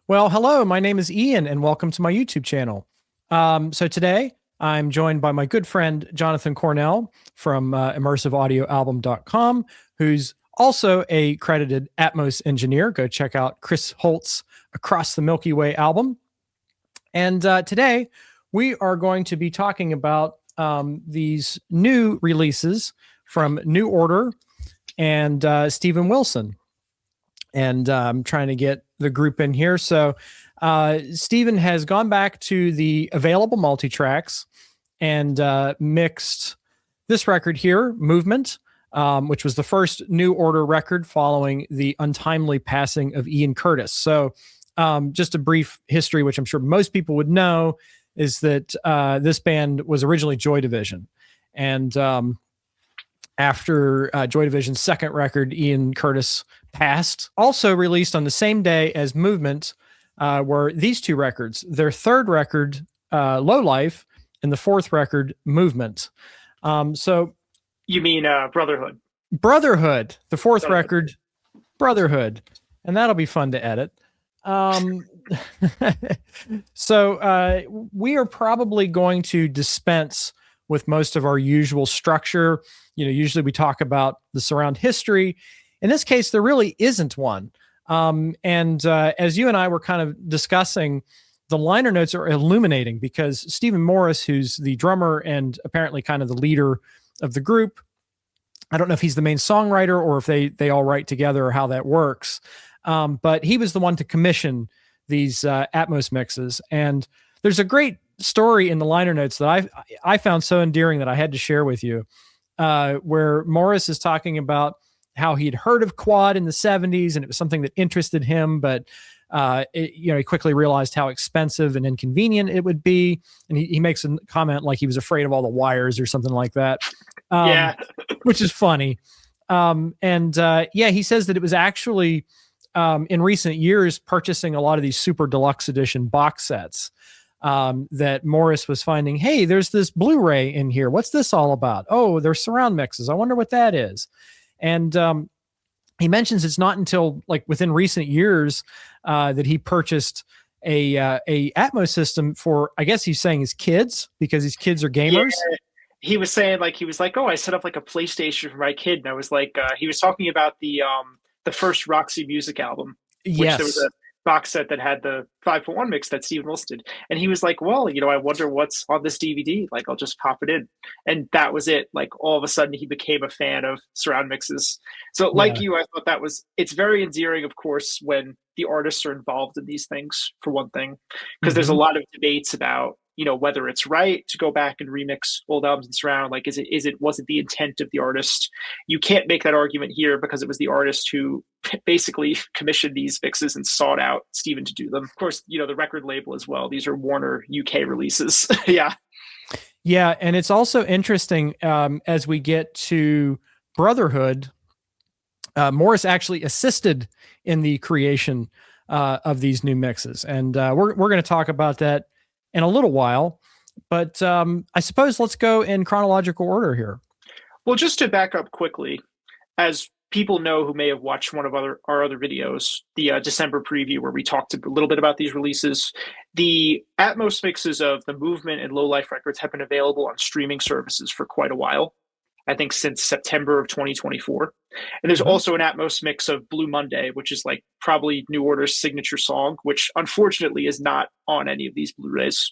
Well, hello, my name is Ian, and welcome to my YouTube channel. So today, I'm joined by my good friend, Jonathan Cornell from immersiveaudioalbum.com, who's also a credited Atmos engineer. Go check out Chris Holt's Across the Milky Way album. And today, we are going to be talking about these new releases from New Order and Steven Wilson. And I'm trying to get the group in here. So Steven has gone back to the available multi-tracks and mixed this record here, Movement, which was the first New Order record following the untimely passing of Ian Curtis. So just a brief history, which I'm sure most people would know, is that this band was originally Joy Division. And after Joy Division's second record, Ian Curtis passed. Also released on the same day as Movement were these two records. Their third record, Low Life, and the fourth record, Movement. So you mean Brotherhood? Brotherhood. The fourth record, Brotherhood. And that'll be fun to edit. So we are probably going to dispense with most of our usual structure. You know, usually we talk about the surround history. In this case, there really isn't one. And as you and I were kind of discussing, the liner notes are illuminating because Stephen Morris, who's the drummer and apparently kind of the leader of the group, I don't know if he's the main songwriter or if they all write together or how that works. But he was the one to commission these Atmos mixes. And there's a great story in the liner notes that I found so endearing that I had to share with you, where Morris is talking about how he'd heard of quad in the 70s and it was something that interested him, but he quickly realized how expensive and inconvenient it would be. And he makes a comment like he was afraid of all the wires or something like that. Yeah. Which is funny. He says that it was actually in recent years purchasing a lot of these super deluxe edition box sets that Morris was finding, hey, there's this Blu-ray in here. What's this all about? Oh, there's surround mixes. I wonder what that is. And he mentions it's not until like within recent years that he purchased a Atmos system for, I guess he's saying his kids, because his kids are gamers. Yeah. He was saying oh, I set up like a PlayStation for my kid. And I was like, he was talking about the first Roxy Music album. Yes. There was a box set that had the 5.1 mix that Steven Wilson did. And he was like, well, I wonder what's on this DVD. Like, I'll just pop it in. And that was it. Like, all of a sudden, he became a fan of surround mixes. So like you, I thought it's very endearing, of course, when the artists are involved in these things, for one thing, because there's a lot of debates about, whether it's right to go back and remix old albums in surround. Like, was it the intent of the artist? You can't make that argument here because it was the artist who basically commissioned these mixes and sought out Steven to do them. Of course, the record label as well. These are Warner UK releases. Yeah. Yeah. And it's also interesting as we get to Brotherhood, Morris actually assisted in the creation of these new mixes. And we're going to talk about that in a little while, but I suppose let's go in chronological order here. Well, just to back up quickly, as people know who may have watched one of our other videos, the December preview where we talked a little bit about these releases, the Atmos mixes of the Movement and Low Life records have been available on streaming services for quite a while. I think since September of 2024. And there's also an Atmos mix of Blue Monday, which is like probably New Order's signature song, which unfortunately is not on any of these Blu-rays.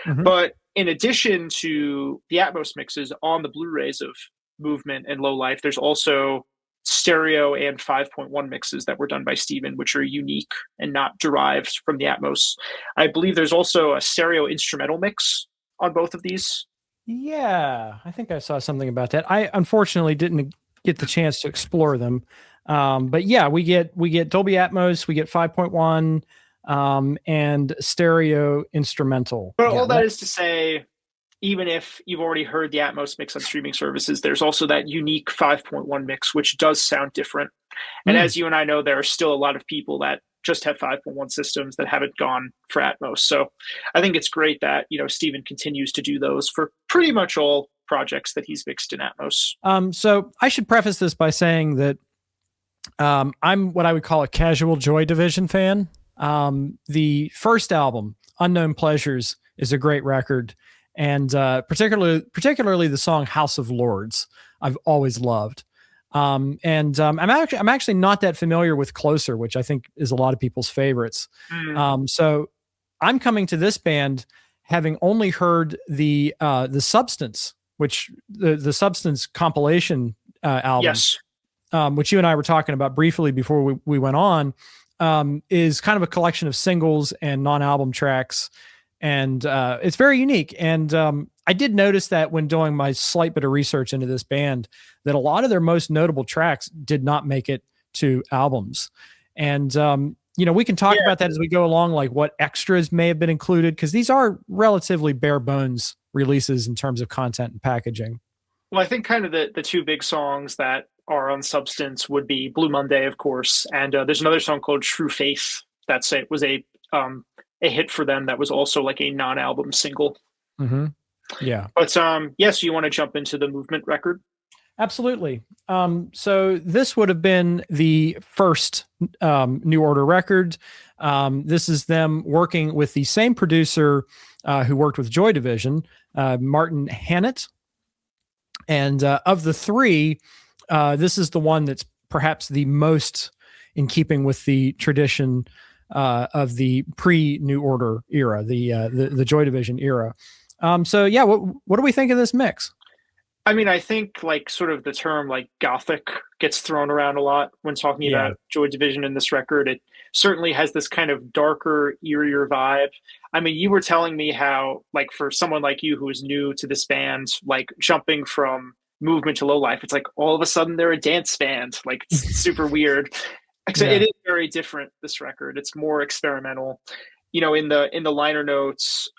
But in addition to the Atmos mixes on the Blu-rays of Movement and Low Life, there's also stereo and 5.1 mixes that were done by Steven, which are unique and not derived from the Atmos. I believe there's also a stereo instrumental mix on both of these. Yeah, I think I saw something about that. I unfortunately didn't get the chance to explore them. But yeah, we get Dolby Atmos, we get 5.1 and stereo instrumental. But all that is to say, even if you've already heard the Atmos mix on streaming services, there's also that unique 5.1 mix, which does sound different. And as you and I know, there are still a lot of people that just have 5.1 systems that haven't gone for Atmos. So I think it's great that, Steven continues to do those for pretty much all projects that he's mixed in Atmos. So I should preface this by saying that I'm what I would call a casual Joy Division fan. The first album, Unknown Pleasures, is a great record, and particularly the song House of Lords, I've always loved. I'm actually not that familiar with Closer, which I think is a lot of people's favorites. So I'm coming to this band having only heard the Substance, which the Substance compilation album, Yes. Which you and I were talking about briefly before we went on, is kind of a collection of singles and non-album tracks, and it's very unique. And I did notice that when doing my slight bit of research into this band, that a lot of their most notable tracks did not make it to albums. And we can talk about that as we go along, like what extras may have been included, because these are relatively bare bones releases in terms of content and packaging. Well, I think kind of the two big songs that are on Substance would be Blue Monday, of course, and there's another song called True Faith was a hit for them that was also like a non-album single. Mm-hmm. Yeah. But yes, you want to jump into the Movement record? Absolutely. So this would have been the first New Order record. This is them working with the same producer who worked with Joy Division, Martin Hannett. And of the three, this is the one that's perhaps the most in keeping with the tradition of the pre-New Order era, the Joy Division era. So yeah, what do we think of this mix? I mean, I think like sort of the term like gothic gets thrown around a lot when talking about Joy Division in this record. It certainly has this kind of darker, eerier vibe. I mean, you were telling me how, like, for someone like you who is new to this band, like jumping from Movement to Low Life, it's like all of a sudden they're a dance band. Like, it's super weird. So it is very different, this record. It's more experimental. You know, in the liner notes,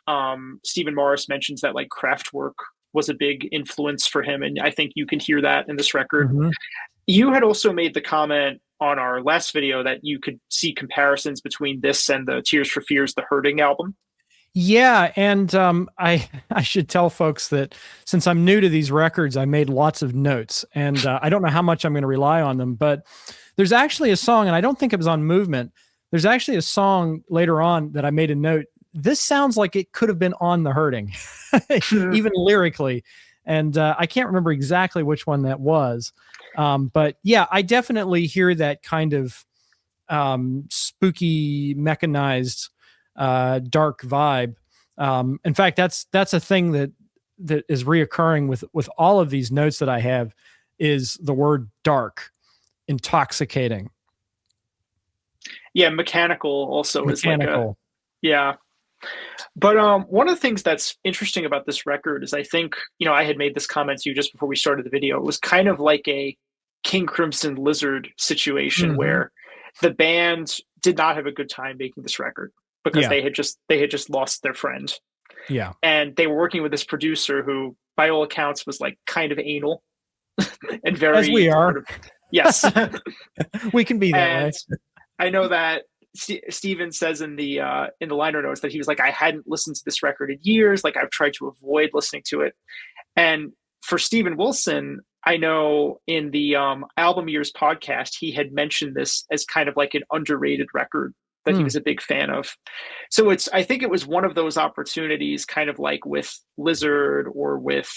Stephen Morris mentions that like Kraftwerk was a big influence for him, and I think you can hear that in this record. Mm-hmm. You had also made the comment on our last video that you could see comparisons between this and the Tears for Fears, The Hurting album. Yeah, and I should tell folks that since I'm new to these records, I made lots of notes, and I don't know how much I'm going to rely on them, but there's actually a song, and I don't think it was on Movement. There's actually a song later on that I made a note. This sounds like it could have been on The Hurting, even lyrically. And I can't remember exactly which one that was. But yeah, I definitely hear that kind of spooky, mechanized, dark vibe. In fact, that's a thing that is reoccurring with all of these notes that I have, is the word dark, intoxicating. Yeah, mechanical also is like a, yeah. But one of the things that's interesting about this record is, I think, you know, I had made this comment to you just before we started the video. It was kind of like a King Crimson Lizard situation where the band did not have a good time making this record because they had just lost their friend. Yeah. And they were working with this producer who, by all accounts, was like kind of anal and very, as we are. Sort of, yes. We can be that way. I know that Steven says in the liner notes that he was like, I hadn't listened to this record in years. Like, I've tried to avoid listening to it. And for Steven Wilson, I know in the Album Years podcast, he had mentioned this as kind of like an underrated record that he was a big fan of. So I think it was one of those opportunities, kind of like with Lizard, or with,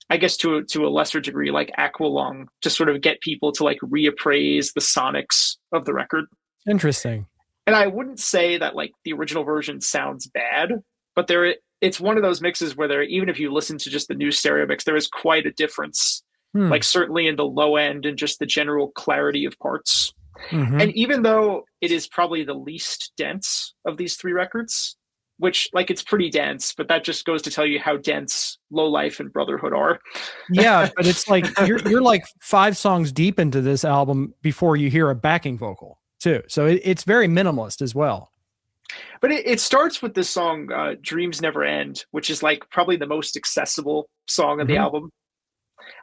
I guess to a lesser degree, like Aqualung, to sort of get people to like reappraise the sonics of the record. Interesting. And I wouldn't say that like the original version sounds bad, but it's one of those mixes where even if you listen to just the new stereo mix, there is quite a difference, like certainly in the low end and just the general clarity of parts. And even though it is probably the least dense of these three records, which, like, it's pretty dense, but that just goes to tell you how dense Low Life and Brotherhood are. Yeah, but it's like you're like 5 songs deep into this album before you hear a backing vocal too. So it's very minimalist as well. But it starts with this song, Dreams Never End, which is like probably the most accessible song of the album.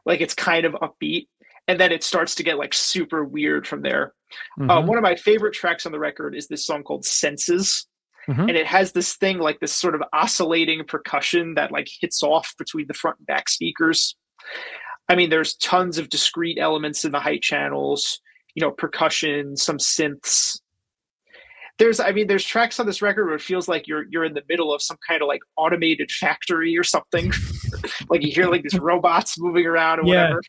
Like, it's kind of upbeat. And then it starts to get like super weird from there. One of my favorite tracks on the record is this song called Senses. And it has this thing, like this sort of oscillating percussion that like hits off between the front and back speakers. I mean, there's tons of discrete elements in the height channels, you know, percussion, some synths. there's tracks on this record where it feels like you're in the middle of some kind of like automated factory or something. Like you hear like these robots moving around or Yeah. whatever.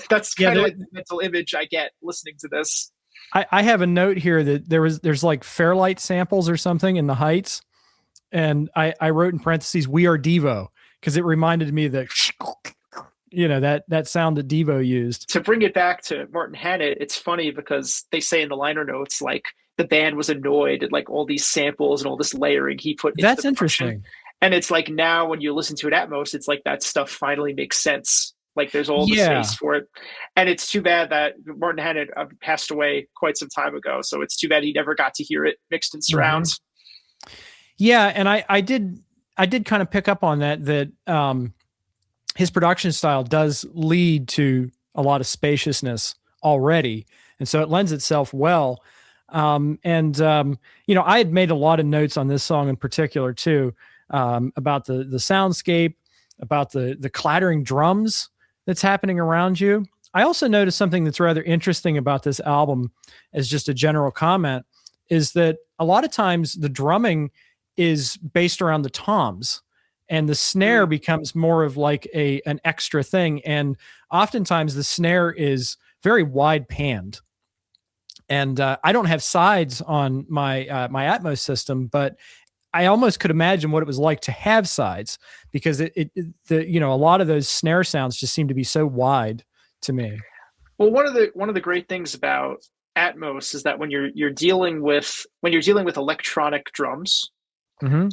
That's Yeah. kind of like the mental image I get listening to this. I have a note here that there's like Fairlight samples or something in the heights. And I wrote in parentheses, "We are Devo," because it reminded me that, that sound that Devo used. To bring it back to Martin Hannett, it's funny because they say in the liner notes, like the band was annoyed at like all these samples and all this layering he put into That's the production. interesting. And it's like now when you listen to it Atmos, it's like that stuff finally makes sense. Like there's all the Yeah. space for it. And it's too bad that Martin Hannett passed away quite some time ago. So it's too bad he never got to hear it mixed in surrounds. Yeah, and I did kind of pick up on that his production style does lead to a lot of spaciousness already, and so it lends itself well. I had made a lot of notes on this song in particular too, about the soundscape, about the clattering drums that's happening around you. I also noticed something that's rather interesting about this album, as just a general comment, is that a lot of times the drumming is based around the toms, and the snare becomes more of like an extra thing. And oftentimes the snare is very wide panned. And I don't have sides on my my Atmos system, but I almost could imagine what it was like to have sides, because a lot of those snare sounds just seem to be so wide to me. Well, one of the great things about Atmos is that when you're dealing with electronic drums, Mm-hmm.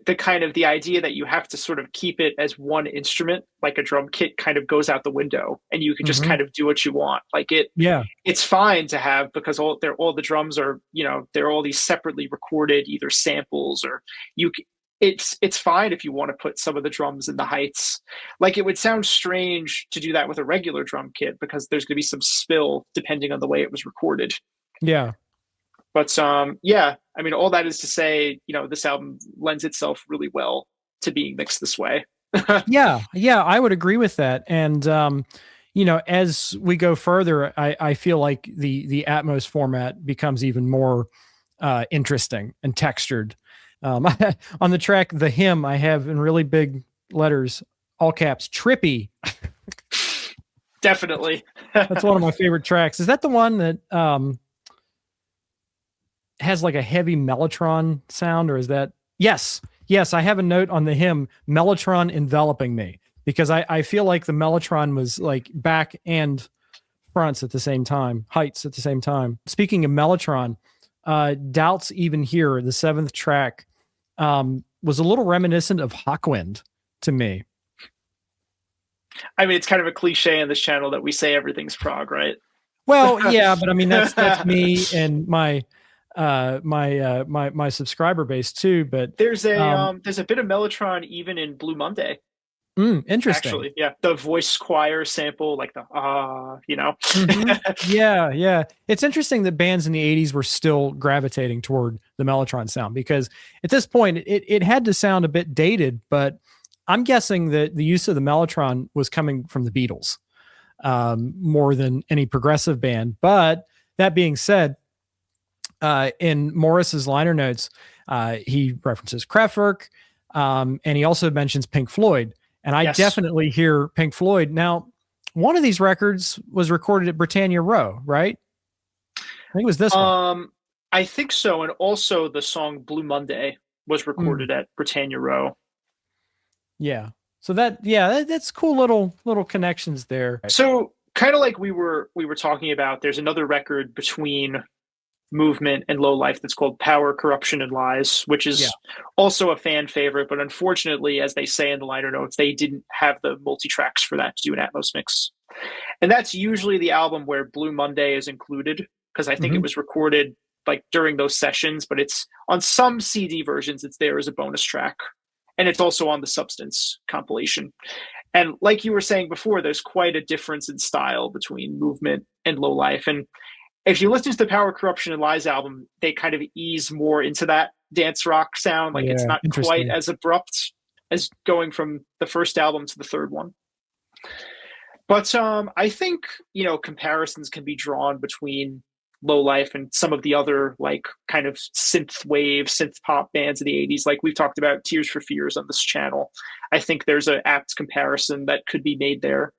the kind of the idea that you have to sort of keep it as one instrument, like a drum kit, kind of goes out the window, and you can just kind of do what you want. Like it's fine to have, because all the drums are, they're all these separately recorded either samples, or it's fine if you want to put some of the drums in the heights. Like it would sound strange to do that with a regular drum kit, because there's going to be some spill depending on the way it was recorded. Yeah. But all that is to say, this album lends itself really well to being mixed this way. Yeah, I would agree with that. And as we go further, I feel like the Atmos format becomes even more interesting and textured. On the track "The Hymn," I have in really big letters, all caps, "Trippy." Definitely. That's one of my favorite tracks. Is that the one that has like a heavy mellotron sound, or is that? Yes, I have a note on "The Hymn," mellotron enveloping me, because I feel like the mellotron was like back and fronts at the same time, heights at the same time. Speaking of mellotron, Doubts Even Here, the 7th track, was a little reminiscent of Hawkwind to me. I mean, it's kind of a cliche in this channel that we say everything's prog, right? Well, yeah, but I mean that's me and my subscriber base too. But there's a bit of mellotron even in Blue Monday. Interesting. Actually, yeah, the voice choir sample, like the Mm-hmm. Yeah. It's interesting that bands in the 80s were still gravitating toward the mellotron sound, because at this point it had to sound a bit dated, but I'm guessing that the use of the mellotron was coming from the Beatles more than any progressive band. But that being said, in Morris's liner notes, he references Kraftwerk, and he also mentions Pink Floyd. And I definitely hear Pink Floyd. Now, one of these records was recorded at Britannia Row, right? I think it was this one. I think so. And also the song Blue Monday was recorded at Britannia Row. Yeah. So that's cool little connections there. So kind of like we were talking about, there's another record between Movement and Low Life that's called Power, Corruption, and Lies, which is also a fan favorite, but unfortunately, as they say in the liner notes, they didn't have the multi-tracks for that to do an Atmos mix. And that's usually the album where Blue Monday is included, because I think it was recorded like during those sessions, but it's on some CD versions, it's there as a bonus track. And it's also on the Substance compilation. And like you were saying before, there's quite a difference in style between Movement and Low Life. And if you listen to the Power, Corruption, and Lies album, they kind of ease more into that dance rock sound. Like it's not quite as abrupt as going from the first album to the third one. But I think, comparisons can be drawn between Low Life and some of the other like kind of synth wave, synth pop bands of the 80s. Like we've talked about Tears for Fears on this channel. I think there's an apt comparison that could be made there.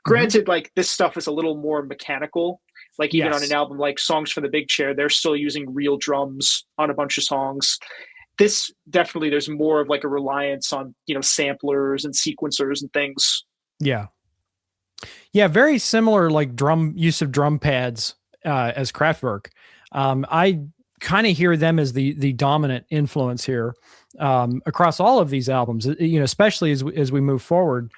Granted, like this stuff is a little more mechanical. Like even on an album like Songs for the Big Chair, they're still using real drums on a bunch of songs. This definitely, there's more of like a reliance on, you know, samplers and sequencers and things. Yeah. Yeah. Very similar, like use of drum pads as Kraftwerk. I kind of hear them as the dominant influence here across all of these albums, you know, especially as we move forward.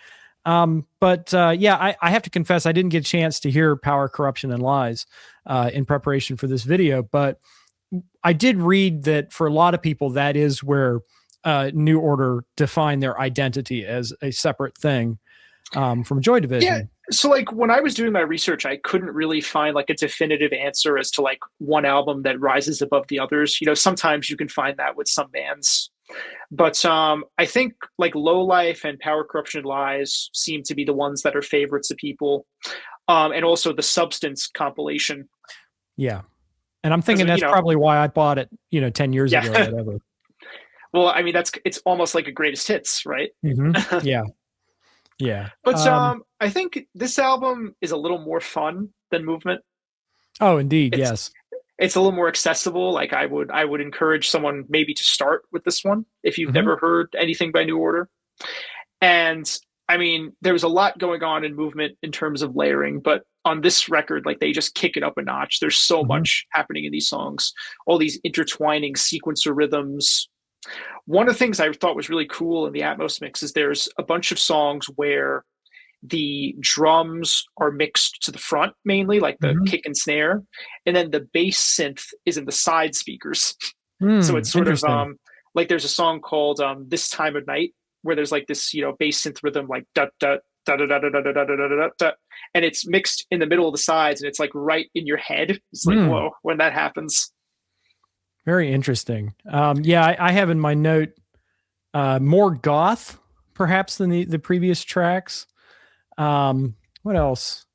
Yeah, I have to confess, I didn't get a chance to hear Power, Corruption, and Lies in preparation for this video, but I did read that for a lot of people, that is where New Order defined their identity as a separate thing from Joy Division. Yeah. So like when I was doing my research, I couldn't really find like a definitive answer as to like one album that rises above the others. You know, sometimes you can find that with some bands. But I think like Low Life and Power, Corruption, and Lies seem to be the ones that are favorites of people. And also the Substance compilation. Yeah. And I'm thinking that's probably why I bought it, you know, 10 years ago or whatever. Well, I mean, it's almost like a greatest hits, right? Mm-hmm. Yeah. Yeah. But I think this album is a little more fun than Movement. Oh, indeed. Yes. It's a little more accessible. Like I would encourage someone maybe to start with this one if you've never heard anything by New Order. And I mean, there was a lot going on in Movement in terms of layering, but on this record, like they just kick it up a notch. There's so much happening in these songs, all these intertwining sequencer rhythms. One of the things I thought was really cool in the Atmos mix is there's a bunch of songs where the drums are mixed to the front mainly, like the kick and snare, and then the bass synth is in the side speakers. So it's sort of like there's a song called This Time of Night where there's like this, you know, bass synth rhythm like da da da da da da da da da da da da, and it's mixed in the middle of the sides and it's like right in your head. It's like whoa when that happens. Very interesting. Yeah, I have in my note more goth, perhaps, than the previous tracks. What else?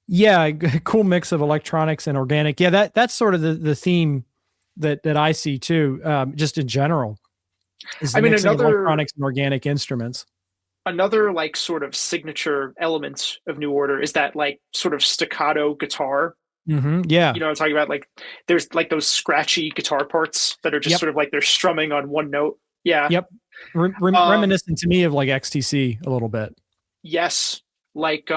Yeah, cool mix of electronics and organic. Yeah, that's sort of the theme that I see too, just in general. I mean, electronics and organic instruments. Another like sort of signature element of New Order is that like sort of staccato guitar. Yeah. You know what I'm talking about? Like there's like those scratchy guitar parts that are just sort of like they're strumming on one note. Yeah. Yep. Reminiscent to me of like XTC a little bit. Yes. Like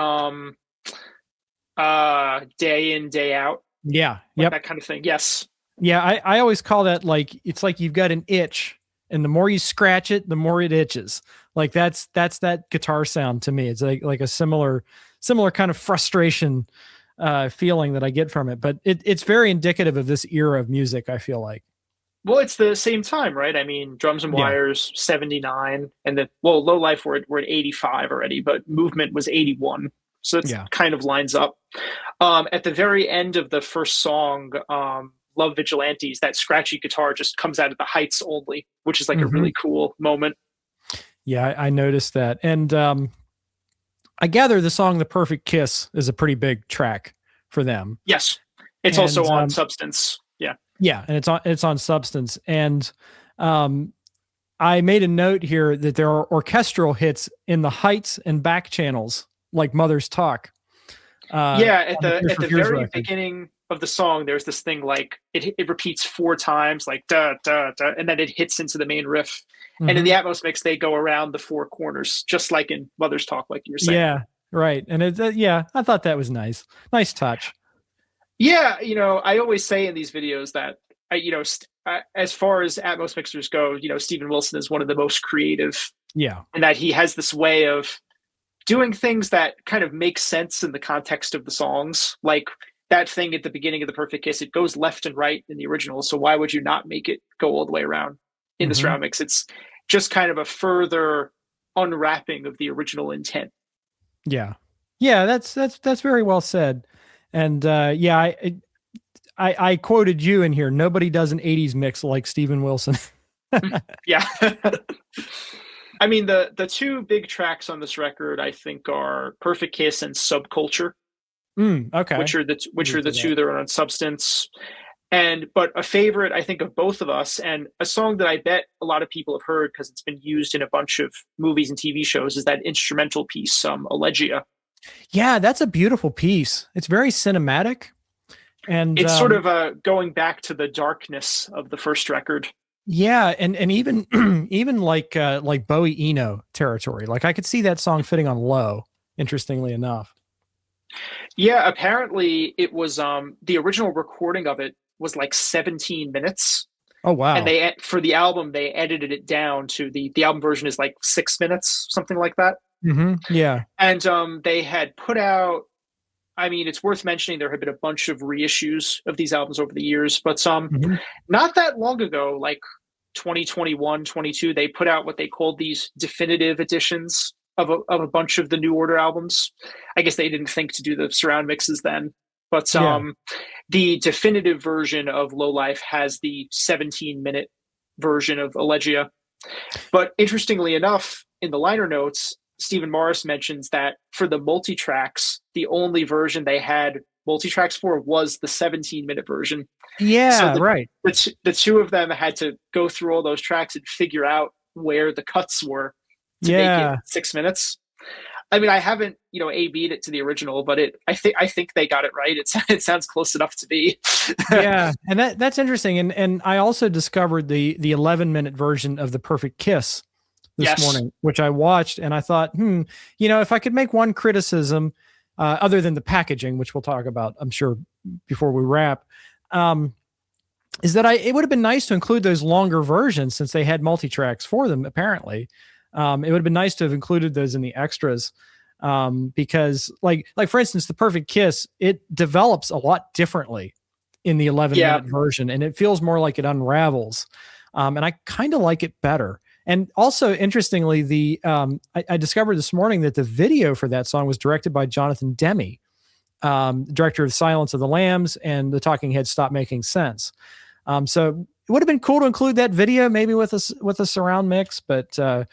day in, day out. Yeah. Like that kind of thing. Yes. Yeah. I always call that like, it's like you've got an itch and the more you scratch it, the more it itches. Like that's that guitar sound to me. It's like a similar kind of frustration feeling that I get from it, but it's very indicative of this era of music, I feel like. Well, it's the same time, right? I mean, Drums and Wires, 79, and then, well, Low Life, we're at 85 already, but Movement was 81. So it kind of lines up. At the very end of the first song, Love Vigilantes, that scratchy guitar just comes out at the heights only, which is like a really cool moment. Yeah, I noticed that. And I gather the song The Perfect Kiss is a pretty big track for them. Yes. It's also on Substance. Yeah. Yeah, and it's on Substance. And I made a note here that there are orchestral hits in the heights and back channels, like Mother's Talk. At the very beginning of the song, there's this thing like it repeats 4 times, like da da da, and then it hits into the main riff. And in the Atmos mix, they go around the 4 corners, just like in Mother's Talk, like you were saying. Yeah, right. And I thought that was nice. Nice touch. Yeah, you know, I always say in these videos that, as far as Atmos mixers go, you know, Steven Wilson is one of the most creative. Yeah. And that he has this way of doing things that kind of make sense in the context of the songs. Like that thing at the beginning of The Perfect Kiss, it goes left and right in the original. So why would you not make it go all the way around in the surround mix? It's just kind of a further unwrapping of the original intent. Yeah. Yeah, that's very well said. And I quoted you in here. Nobody does an 80s mix like Steven Wilson. Yeah. I mean, the 2 big tracks on this record, I think, are Perfect Kiss and Subculture. Okay. which are the two that are on Substance. But a favorite, I think, of both of us, and a song that I bet a lot of people have heard because it's been used in a bunch of movies and TV shows, is that instrumental piece, Elegia. Yeah, that's a beautiful piece. It's very cinematic, and It's sort of going back to the darkness of the first record. yeah, and even even like Bowie Eno territory. Like I could see that song fitting on Low. Interestingly enough. Yeah, apparently it was the original recording of it was like 17 minutes. Oh And wow. for the album they edited it down to the album version is like 6 minutes, something like that. Yeah. And they had put out, I mean, it's worth mentioning there have been a bunch of reissues of these albums over the years, but hmm not that long ago, like 2021, 22, they put out what they called these definitive editions of a bunch of the New Order albums. I guess they didn't think to do the surround mixes then, but Yeah. the definitive version of Low Life has the 17-minute version of Elegia. But interestingly enough, in the liner notes, Stephen Morris mentions that for the multi-tracks, the only version they had multi-tracks for was the 17-minute version. So Yeah. Right. the two of them had to go through all those tracks and figure out where the cuts were to make it Yeah. 6 minutes. I mean, I haven't, A/B'd it to the original, but I think they got it right. It sounds close enough to be. Yeah, and that's interesting. And I also discovered the 11-minute version of The Perfect Kiss this Yes. morning, which I watched, and I thought, if I could make one criticism, other than the packaging, which we'll talk about, I'm sure, before we wrap, is that it would have been nice to include those longer versions since they had multi-tracks for them, apparently. It would have been nice to have included those in the extras. Because like for instance, The Perfect Kiss, it develops a lot differently in the 11-minute version, and it feels more like it unravels. And I kind of like it better. And also, interestingly, I discovered this morning that the video for that song was directed by Jonathan Demme, director of Silence of the Lambs and the Talking Heads Stop Making Sense. So it would have been cool to include that video maybe with a surround mix, but I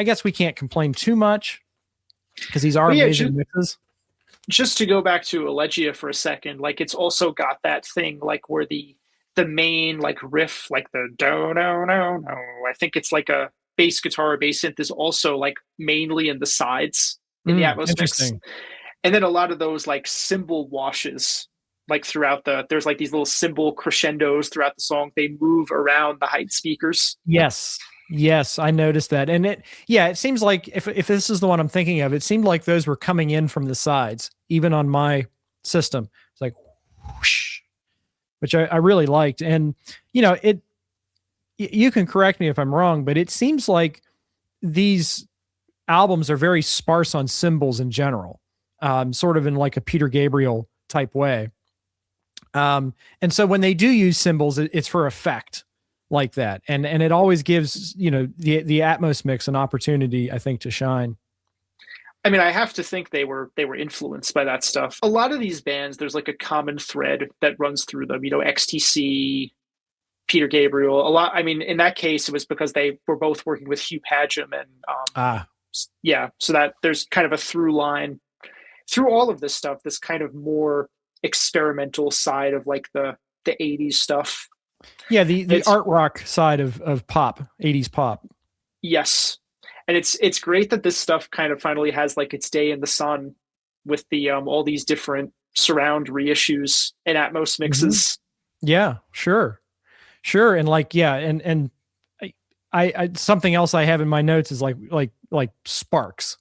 guess we can't complain too much because these are amazing mixes. Just to go back to Elegia for a second, like it's also got that thing like where the main like riff, like the do no no no, I think it's like a bass guitar or bass synth, is also like mainly in the sides in the Atmos mix. And then a lot of those like cymbal washes, like throughout there's like these little cymbal crescendos throughout the song. They move around the height speakers. Yes, I noticed that. And it seems like if this is the one I'm thinking of, it seemed like those were coming in from the sides, even on my system. It's like whoosh, which I really liked. And you can correct me if I'm wrong, but it seems like these albums are very sparse on cymbals in general, sort of in like a Peter Gabriel type way. And so when they do use cymbals, it's for effect like that. And it always gives, the Atmos mix an opportunity, I think, to shine. I mean, I have to think they were influenced by that stuff. A lot of these bands, there's like a common thread that runs through them, XTC, Peter Gabriel. A lot. I mean, in that case, it was because they were both working with Hugh Padgham, and so that there's kind of a through line through all of this stuff, this kind of more experimental side of like the 80s stuff. Yeah, the art rock side of pop, 80s pop. Yes. And it's great that this stuff kind of finally has like its day in the sun with the all these different surround reissues and Atmos mixes. Yeah, sure. And like, and I something else I have in my notes is like Sparks.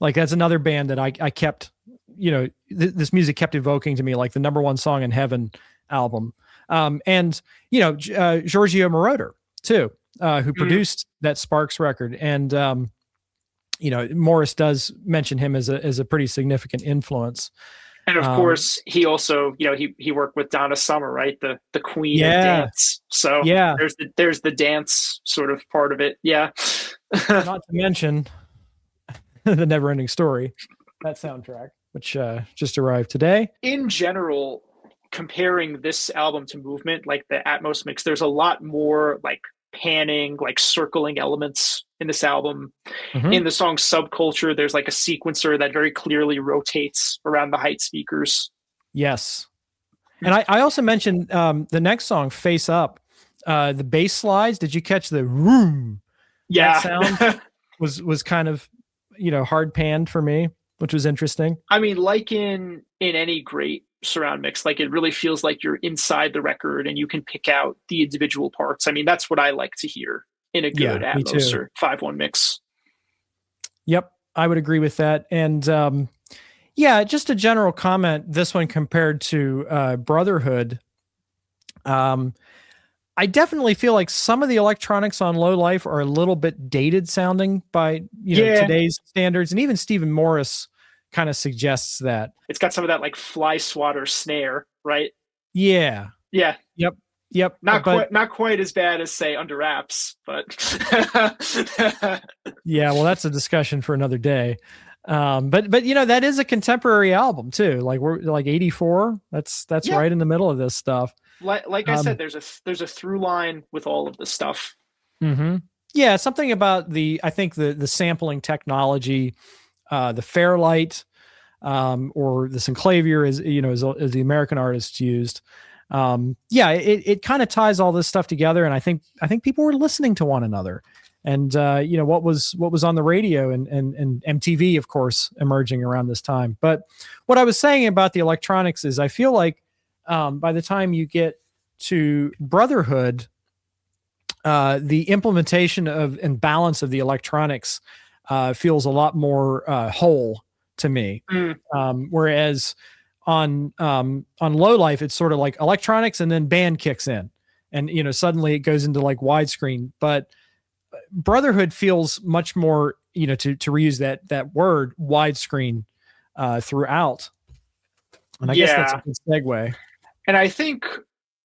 Like that's another band that I kept, this music kept evoking to me, like the number one song in Heaven album. And Giorgio Moroder too, who produced that Sparks record. And Morris does mention him as a pretty significant influence. And of course, he also, he worked with Donna Summer, right? The queen of dance. So there's the dance sort of part of it. Yeah. Not to mention the Never Ending Story, that soundtrack, which just arrived today. In general, comparing this album to Movement, like the Atmos mix, there's a lot more like panning, like circling elements in this album. Mm-hmm. In the song Subculture, there's like a sequencer that very clearly rotates around the height speakers. Yes. And I also mentioned the next song, Face Up, the bass slides. Did you catch the room? Yeah. That sound was kind of, hard panned for me, which was interesting. I mean, like in any great surround mix, like it really feels like you're inside the record and you can pick out the individual parts. I mean, that's what I like to hear in a good Atmos or 5.1 mix. Yep, I would agree with that. And yeah, just a general comment, this one compared to Brotherhood. I definitely feel like some of the electronics on Low Life are a little bit dated sounding by today's standards, and even Stephen Morris kind of suggests that. It's got some of that like fly swatter snare, right? Yeah. Yeah. Yep. Not quite as bad as say Under Wraps, but yeah, well, that's a discussion for another day. But that is a contemporary album too. Like we're like 84. That's right in the middle of this stuff. Like I said, there's a through line with all of this stuff. Mm-hmm. Yeah, something about I think the sampling technology, the Fairlight, or the Synclavier, as the American artists used. Yeah, it kind of ties all this stuff together, and I think people were listening to one another, and what was on the radio and MTV, of course, emerging around this time. But what I was saying about the electronics is I feel like by the time you get to Brotherhood, the implementation of and balance of the electronics feels a lot more whole to me. Whereas on Low Life, it's sort of like electronics and then band kicks in, and suddenly it goes into like widescreen. But Brotherhood feels much more, to reuse that word, widescreen throughout. And I guess that's a good segue. And I think,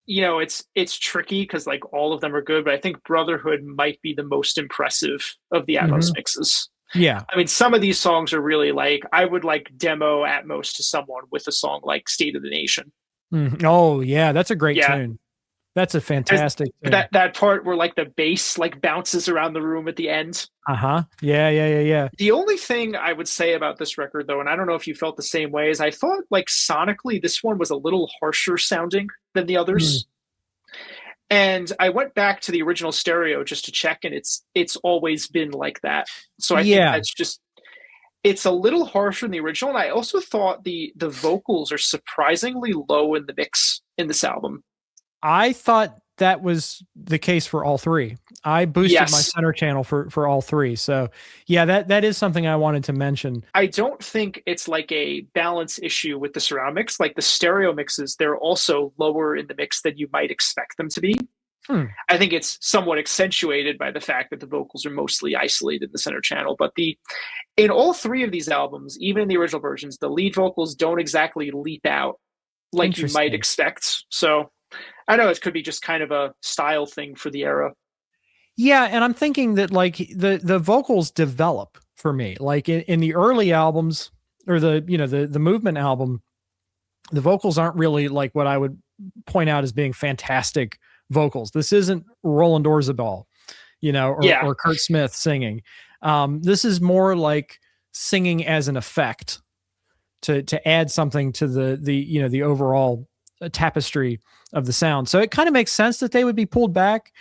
it's tricky because like all of them are good, but I think Brotherhood might be the most impressive of the Atmos mixes. Yeah. I mean, some of these songs are really like, I would like demo Atmos to someone with a song like State of the Nation. Oh yeah, that's a great tune. That's a fantastic tune. That part where like the bass like bounces around the room at the end. Yeah. The only thing I would say about this record though, and I don't know if you felt the same way, is I thought like sonically this one was a little harsher sounding than the others. And I went back to the original stereo just to check, and it's always been like that. So I think that's just, it's a little harsher than the original. And I also thought the vocals are surprisingly low in the mix in this album. I thought that was the case for all three. I boosted my center channel for all three. So yeah, that is something I wanted to mention. I don't think it's like a balance issue with the surround mix. Like the stereo mixes, they're also lower in the mix than you might expect them to be. I think it's somewhat accentuated by the fact that the vocals are mostly isolated in the center channel. But in all three of these albums, even in the original versions, the lead vocals don't exactly leap out like you might expect. So I know it could be just kind of a style thing for the era. Yeah, and I'm thinking that like the vocals develop for me. Like in the early albums or the Movement album, the vocals aren't really like what I would point out as being fantastic vocals. This isn't Roland Orzabal, or Kurt Smith singing. This is more like singing as an effect to add something to the overall tapestry of the sound. So it kind of makes sense that they would be pulled back.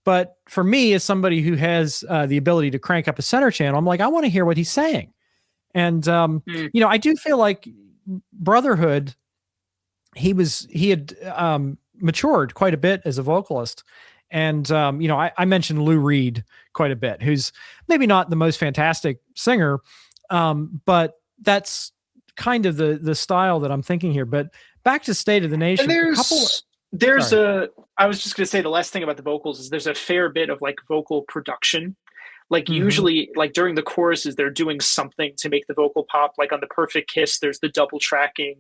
But for me, as somebody who has the ability to crank up a center channel, I'm like, I want to hear what he's saying. And, I do feel like Brotherhood, he had matured quite a bit as a vocalist. And, I mentioned Lou Reed quite a bit, who's maybe not the most fantastic singer, but that's kind of the style that I'm thinking here. But back to State of the Nation. And I was just going to say the last thing about the vocals is there's a fair bit of like vocal production. Like usually like during the choruses, they're doing something to make the vocal pop. Like on The Perfect Kiss, there's the double tracking.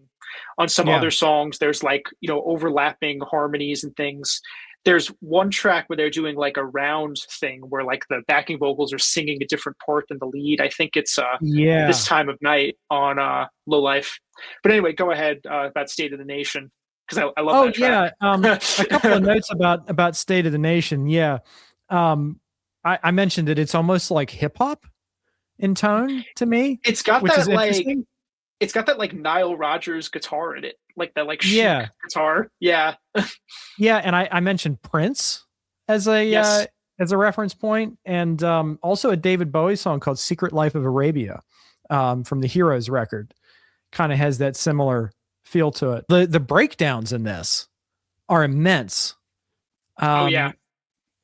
On some other songs, there's like, overlapping harmonies and things. There's one track where they're doing like a round thing where like the backing vocals are singing a different part than the lead. I think it's This Time of Night on Low Life. But anyway, go ahead about State of the Nation, because I love that track. A couple of notes about State of the Nation. I mentioned that it's almost like hip hop in tone to me, It's got which that is like interesting. it's got that like Nile Rodgers guitar in it, like that like chic Yeah. guitar. Yeah. Yeah. And I mentioned Prince Yes. as a reference point, and also a David Bowie song called Secret Life of Arabia from the Heroes record. Kind of has that similar feel to it. The breakdowns in this are immense. Oh yeah.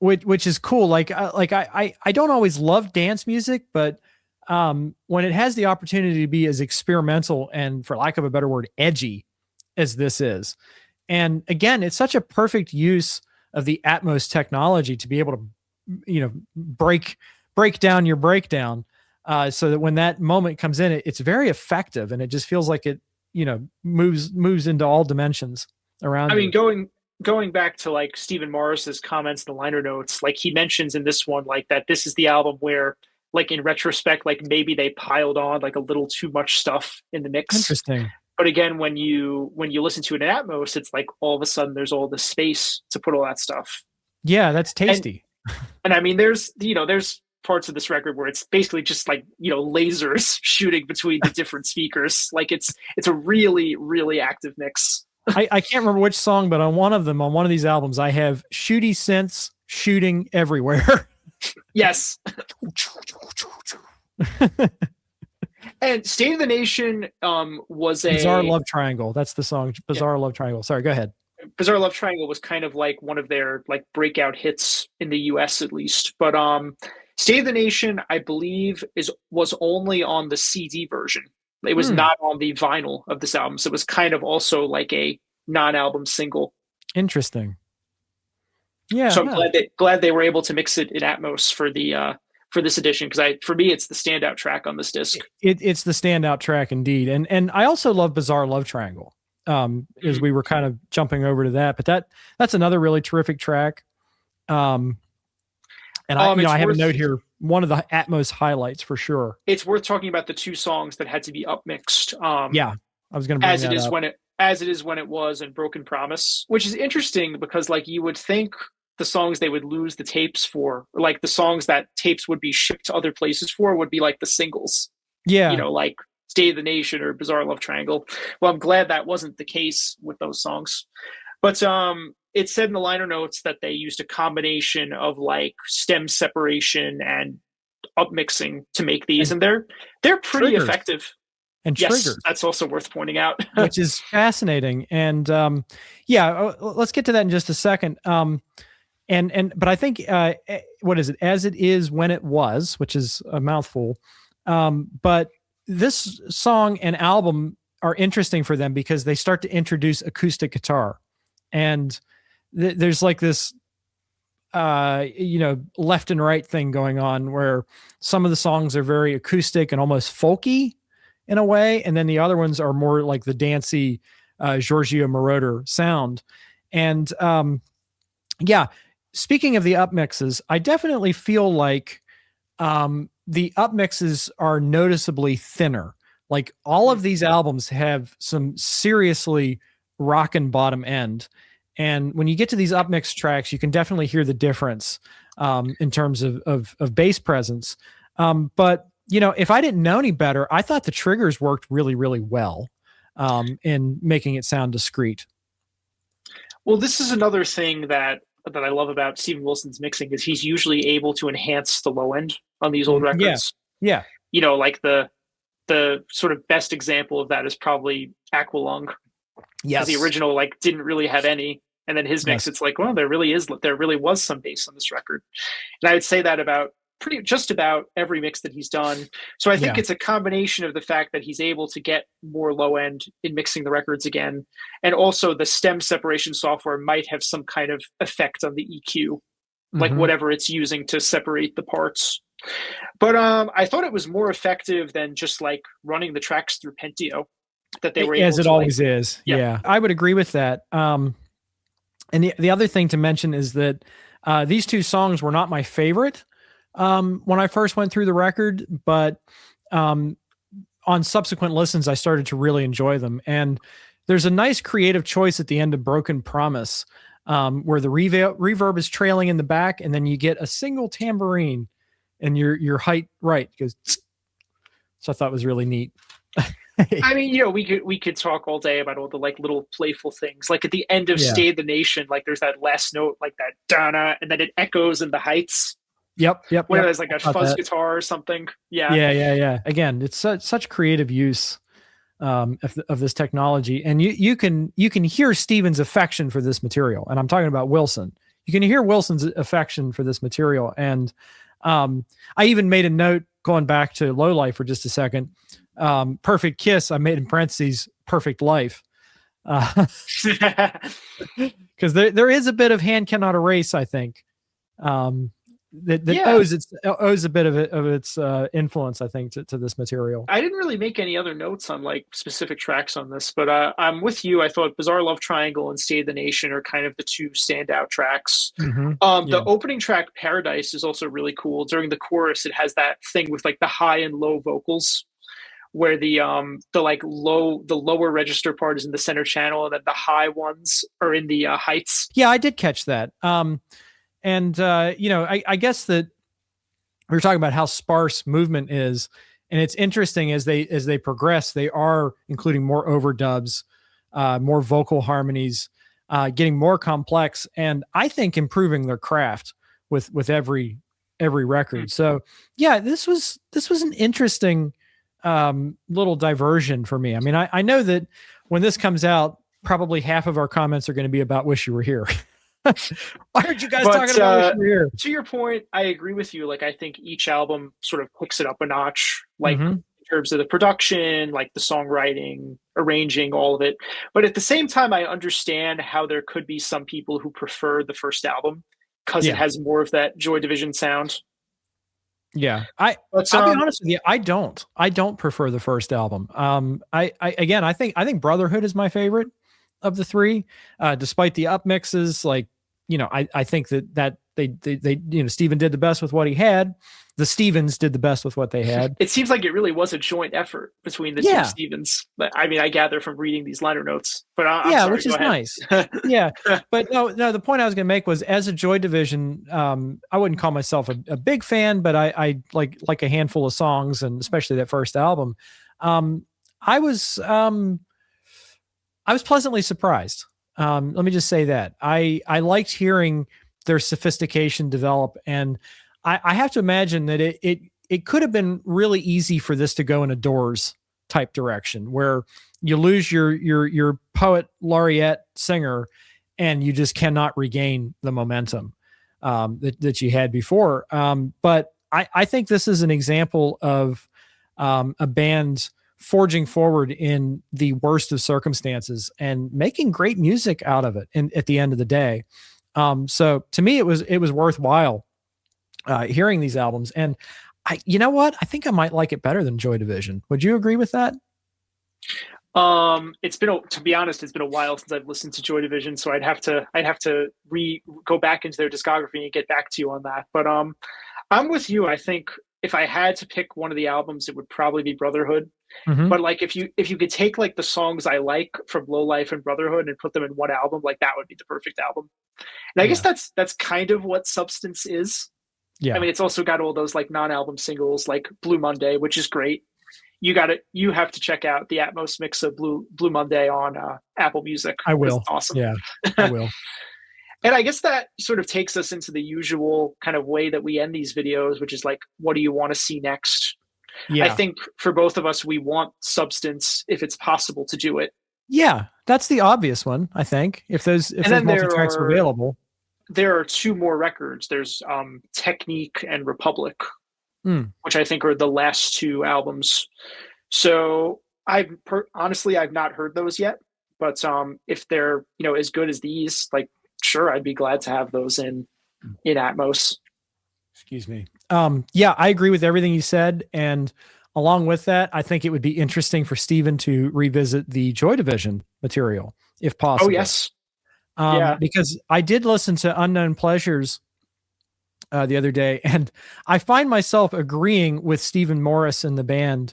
Which is cool. I don't always love dance music, but when it has the opportunity to be as experimental and, for lack of a better word, edgy as this is, and again, it's such a perfect use of the Atmos technology to be able to, break down your breakdown, so that when that moment comes in, it's very effective, and it just feels like it, moves into all dimensions I around mean, you. going back to like Stephen Morris's comments in the liner notes, like he mentions in this one, like that this is the album where, like in retrospect, like maybe they piled on like a little too much stuff in the mix. Interesting. But again, when you listen to it in Atmos, it's like all of a sudden there's all the space to put all that stuff. Yeah, that's And tasty. and I mean, there's parts of this record where it's basically just like lasers shooting between the different speakers. Like it's a really really active mix. I can't remember which song, but on one of them, on one of these albums, I have shooty synths shooting everywhere. Yes. And State of the Nation was a Bizarre Love Triangle. That's the song. Bizarre Love Triangle. Sorry, go ahead. Bizarre Love Triangle was kind of like one of their like breakout hits in the US at least. But State of the Nation, I believe, was only on the CD version. It was not on the vinyl of this album. So it was kind of also like a non-album single. Interesting. Yeah. So I'm glad they were able to mix it in Atmos for this edition, because for me it's the standout track on this disc. It's the standout track indeed, and I also love Bizarre Love Triangle. As we were kind of jumping over to that, but that's another really terrific track. And I have a note here. One of the Atmos highlights for sure. It's worth talking about the two songs that had to be upmixed. Yeah, I was going to bring as that it is up. as it is when it was, and Broken Promise, which is interesting because like you would think the songs they would lose the tapes for, or like the songs that tapes would be shipped to other places for, would be like the singles. Yeah, like State of the Nation or Bizarre Love Triangle. Well, I'm glad that wasn't the case with those songs. But it said in the liner notes that they used a combination of like stem separation and upmixing to make these, and they're pretty triggers. Effective. And yes, triggers. That's also worth pointing out. Which is fascinating. And let's get to that in just a second. But I think what is it? As It Is When It Was, which is a mouthful. But this song and album are interesting for them because they start to introduce acoustic guitar, and there's like this left and right thing going on where some of the songs are very acoustic and almost folky in a way, and then the other ones are more like the dancey Giorgio Moroder sound. And speaking of the upmixes, I definitely feel like the upmixes are noticeably thinner. Like all of these albums have some seriously rockin' bottom end. And when you get to these upmix tracks, you can definitely hear the difference in terms of bass presence. But if I didn't know any better, I thought the triggers worked really, really well in making it sound discreet. Well, this is another thing that I love about Steven Wilson's mixing, is he's usually able to enhance the low end on these old records. Yeah. Like the sort of best example of that is probably Aqualung. Yes. The original like didn't really have any. And then his mix, It's like, well, there really was some bass on this record. And I would say that about just about every mix that he's done. So I think it's a combination of the fact that he's able to get more low end in mixing the records again. And also the stem separation software might have some kind of effect on the EQ, like whatever it's using to separate the parts. But I thought it was more effective than just like running the tracks through Pentio, that they were able as it to, always is. Yeah, I would agree with that. And the other thing to mention is that these two songs were not my favorite when I first went through the record, but on subsequent listens, I started to really enjoy them. And there's a nice creative choice at the end of Broken Promise where the reverb is trailing in the back, and then you get a single tambourine, and your height right goes. Tsk. So I thought it was really neat. I mean, you know, we could talk all day about all the like little playful things. Like at the end of Stay the Nation, like there's that last note, like that dana, and then it echoes in the heights. Yep. Where there's like a fuzz guitar or something. Yeah. Again, it's such creative use of this technology, and you can hear Steven's affection for this material, and I'm talking about Wilson. You can hear Wilson's affection for this material, and I even made a note going back to Low Life for just a second. Perfect Kiss, I made in parentheses Perfect Life, because there is a bit of Hand Cannot Erase, I think, that owes a bit of its influence, I think, to this material. I didn't really make any other notes on like specific tracks on this, but I'm with you. I thought Bizarre Love Triangle and Stay the Nation are kind of the two standout tracks. The opening track Paradise is also really cool. During the chorus, it has that thing with like the high and low vocals, where the lower register part is in the center channel, and then the high ones are in the heights. Yeah, I did catch that. And I guess that we were talking about how sparse movement is, and it's interesting as they progress, they are including more overdubs, more vocal harmonies, getting more complex, and I think improving their craft with every record. So yeah, this was an interesting little diversion for me. I mean, I know that when this comes out, probably half of our comments are going to be about Wish You Were Here. Why aren't you guys talking about Wish You Were Here? To your point, I agree with you. Like, I think each album sort of picks it up a notch, like in terms of the production, like the songwriting, arranging, all of it. But at the same time, I understand how there could be some people who prefer the first album because it has more of that Joy Division sound. Yeah, I'll be honest with you. I don't prefer the first album. I think Brotherhood is my favorite of the three, despite the up mixes. Like, I think that they Steven did the best with what he had. The Stevens did the best with what they had. It seems like it really was a joint effort between the two Stevens. But I mean, I gather from reading these liner notes. But I'm sorry, which is nice. Yeah, but no. The point I was going to make was, as a Joy Division, I wouldn't call myself a big fan, but I like a handful of songs, and especially that first album. I was pleasantly surprised. Let me just say that I liked hearing their sophistication develop, and I have to imagine that it could have been really easy for this to go in a Doors type direction, where you lose your poet laureate singer, and you just cannot regain the momentum that you had before. But I think this is an example of a band forging forward in the worst of circumstances and making great music out of it. And at the end of the day, so to me, it was worthwhile hearing these albums. And you know what? I think I might like it better than Joy Division. Would you agree with that? To be honest, it's been a while since I've listened to Joy Division, so I'd have to go back into their discography and get back to you on that. But I'm with you. I think if I had to pick one of the albums, it would probably be Brotherhood. But like, if you could take like the songs I like from Low Life and Brotherhood and put them in one album, like that would be the perfect album. And I guess that's kind of what Substance is. Yeah. I mean, it's also got all those like non-album singles like Blue Monday, which is great. You have to check out the Atmos mix of Blue Monday on Apple Music. I will. It's awesome. Yeah, I will. And I guess that sort of takes us into the usual kind of way that we end these videos, which is like, what do you want to see next? Yeah. I think for both of us, we want Substance if it's possible to do it. Yeah, that's the obvious one, I think. If those multi-tracks are available. There are two more records. There's Technique and Republic, which I think are the last two albums. So honestly, I've not heard those yet. But if they're as good as these, like, sure, I'd be glad to have those in Atmos. Excuse me. Yeah, I agree with everything you said. And along with that, I think it would be interesting for Steven to revisit the Joy Division material, if possible. Oh, yes. Because I did listen to Unknown Pleasures the other day, and I find myself agreeing with Stephen Morris and the band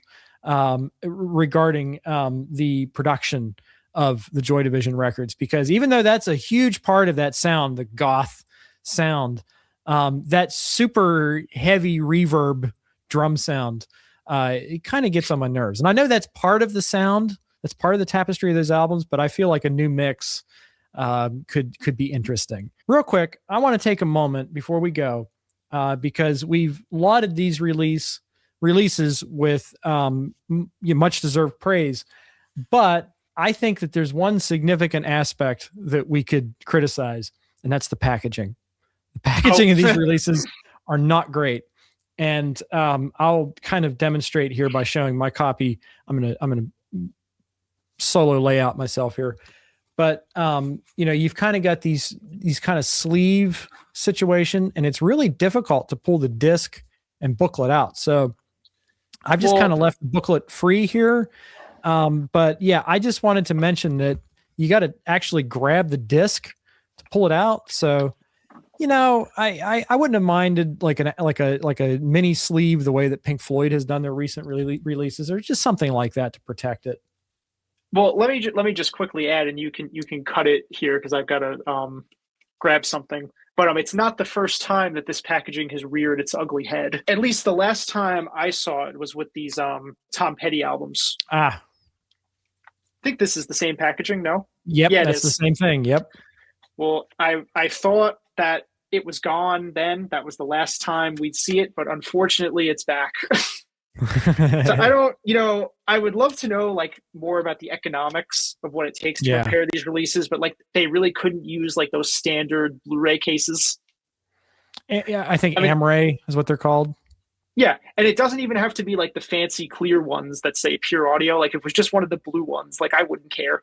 regarding the production of the Joy Division records, because even though that's a huge part of that sound, the goth sound, that super heavy reverb drum sound, it kind of gets on my nerves. And I know that's part of the sound, that's part of the tapestry of those albums, but I feel like a new mix could be interesting. Real quick, I want to take a moment before we go, because we've lauded these releases with much deserved praise, but I think that there's one significant aspect that we could criticize, and that's the packaging. The packaging of these releases are not great. And I'll kind of demonstrate here by showing my copy. I'm gonna solo layout myself here. But you've kind of got these kind of sleeve situation, and it's really difficult to pull the disc and booklet out. So I've just kind of left the booklet free here. But yeah, I just wanted to mention that you got to actually grab the disc to pull it out. So, I wouldn't have minded like a mini sleeve, the way that Pink Floyd has done their recent releases, or just something like that to protect it. Well, let me just quickly add, and you can cut it here because I've got to grab something. But it's not the first time that this packaging has reared its ugly head. At least the last time I saw it was with these Tom Petty albums. I think this is the same packaging. No. Yep. Yeah, that's the same thing. Yep. Well, I thought that it was gone then. That was the last time we'd see it, but unfortunately, it's back. So I don't, I would love to know like more about the economics of what it takes to prepare these releases, but like they really couldn't use like those standard Blu-ray cases. Yeah, I think Amray is what they're called. Yeah, and it doesn't even have to be like the fancy clear ones that say pure audio. Like if it was just one of the blue ones, like I wouldn't care.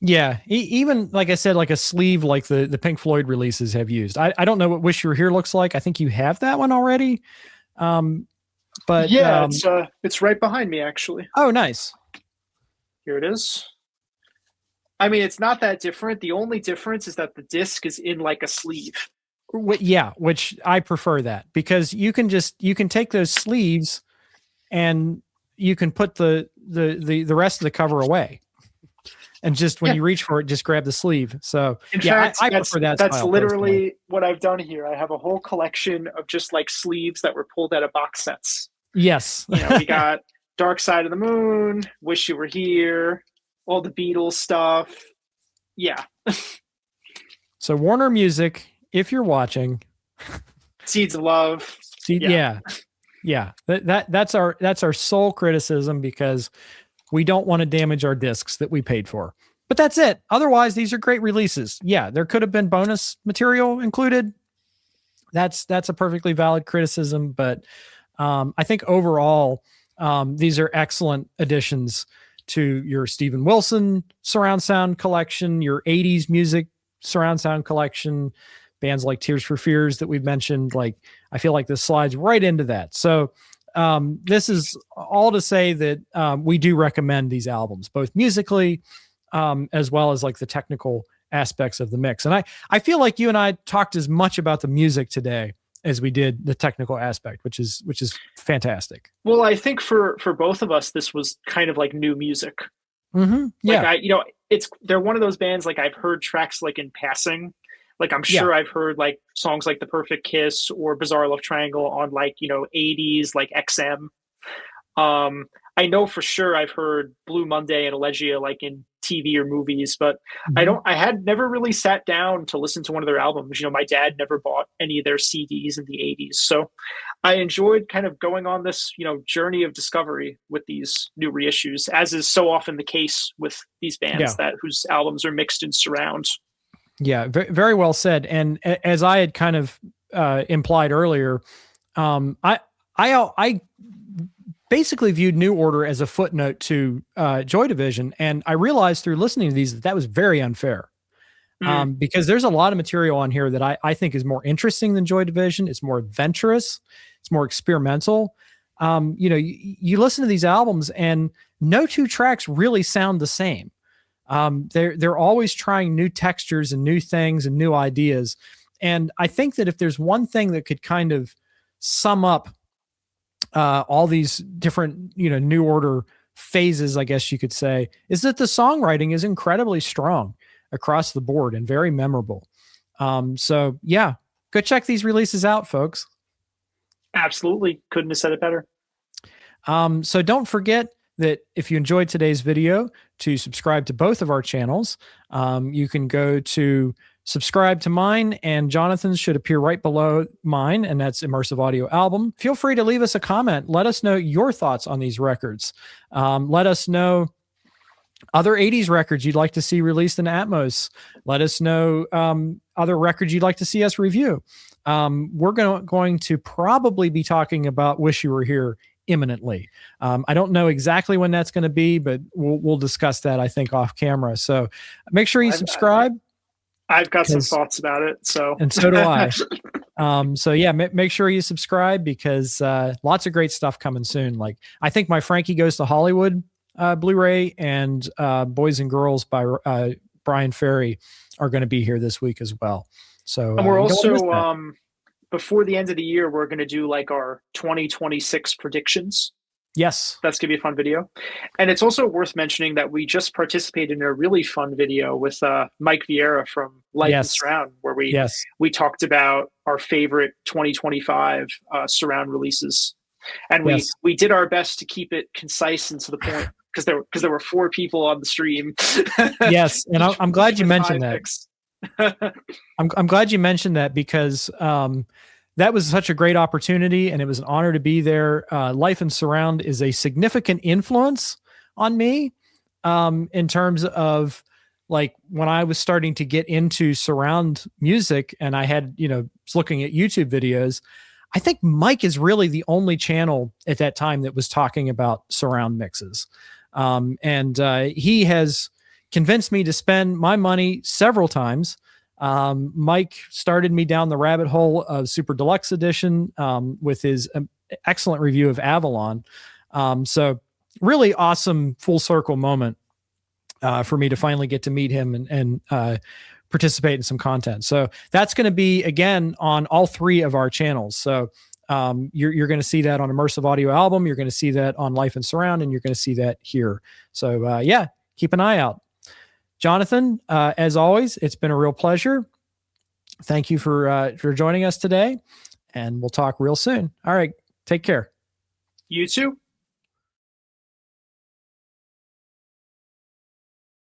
Yeah, even like I said, like a sleeve like the Pink Floyd releases have used. I don't know what Wish You Were Here looks like. I think you have that one already. But yeah, it's right behind me actually. Oh, nice. Here it is. I mean, it's not that different. The only difference is that the disc is in like a sleeve. Yeah, which I prefer that, because you can take those sleeves and you can put the rest of the cover away. And just when you reach for it, just grab the sleeve. So in fact, I prefer that. That's literally personally what I've done here. I have a whole collection of just like sleeves that were pulled out of box sets. Yes. We got Dark Side of the Moon, Wish You Were Here, all the Beatles stuff. Yeah. So Warner Music, if you're watching, Seeds of Love. Yeah. That's our sole criticism, because we don't want to damage our discs that we paid for. But that's it. Otherwise, these are great releases. Yeah, there could have been bonus material included. That's a perfectly valid criticism. But I think overall, these are excellent additions to your Steven Wilson surround sound collection, your 80s music surround sound collection, bands like Tears for Fears that we've mentioned. Like, I feel like this slides right into that. So this is all to say that we do recommend these albums, both musically as well as like the technical aspects of the mix. And I feel like you and I talked as much about the music today as we did the technical aspect, which is fantastic. Well, I think for both of us, this was kind of like new music. Mm-hmm. Yeah. Like they're one of those bands, like I've heard tracks like in passing. Like I'm sure I've heard like songs like The Perfect Kiss or Bizarre Love Triangle on like, 80s, like XM. I know for sure I've heard Blue Monday and Elegia like in TV or movies, but I had never really sat down to listen to one of their albums. My dad never bought any of their CDs in the 80s. So I enjoyed kind of going on this, journey of discovery with these new reissues, as is so often the case with these bands whose albums are mixed in surround. Yeah, very well said. And as I had kind of implied earlier, I basically viewed New Order as a footnote to Joy Division, and I realized through listening to these that was very unfair, because there's a lot of material on here that I think is more interesting than Joy Division. It's more adventurous, it's more experimental. You listen to these albums, and no two tracks really sound the same. They're always trying new textures and new things and new ideas. And I think that if there's one thing that could kind of sum up all these different, New Order phases, I guess you could say, is that the songwriting is incredibly strong across the board and very memorable. So yeah, go check these releases out, folks. Absolutely. Couldn't have said it better. So don't forget that if you enjoyed today's video, to subscribe to both of our channels. You can go to subscribe to mine, and Jonathan's should appear right below mine, and that's Immersive Audio Album. Feel free to leave us a comment. Let us know your thoughts on these records. Let us know other 80s records you'd like to see released in Atmos. Let us know other records you'd like to see us review. We're going to probably be talking about Wish You Were Here imminently. I don't know exactly when that's going to be, but we'll discuss that, I think, off camera. So make sure you subscribe. I've got some thoughts about it. And so do I. So yeah, make sure you subscribe, because lots of great stuff coming soon. Like, I think my Frankie Goes to Hollywood Blu-ray and Boys and Girls by Brian Ferry are going to be here this week as well. So and we're also before the end of the year, we're going to do like our 2026 predictions. Yes. That's going to be a fun video. And it's also worth mentioning that we just participated in a really fun video with Mike Vieira from Light and Surround, where we talked about our favorite 2025 surround releases. And we did our best to keep it concise and to the point, because there were 4 people on the stream. Yes. And I'm glad you mentioned that. I'm glad you mentioned that, because that was such a great opportunity, and it was an honor to be there. Life and Surround is a significant influence on me in terms of, like, when I was starting to get into surround music and I had, was looking at YouTube videos. I think Mike is really the only channel at that time that was talking about surround mixes. And he has convinced me to spend my money several times. Mike started me down the rabbit hole of Super Deluxe Edition with his excellent review of Avalon. So really awesome full circle moment for me to finally get to meet him and participate in some content. So that's going to be, again, on all 3 of our channels. So you're going to see that on Immersive Audio Album. You're going to see that on Life and Surround, and you're going to see that here. So yeah, keep an eye out. Jonathan, as always, it's been a real pleasure. Thank you for joining us today, and we'll talk real soon. All right. Take care. You too.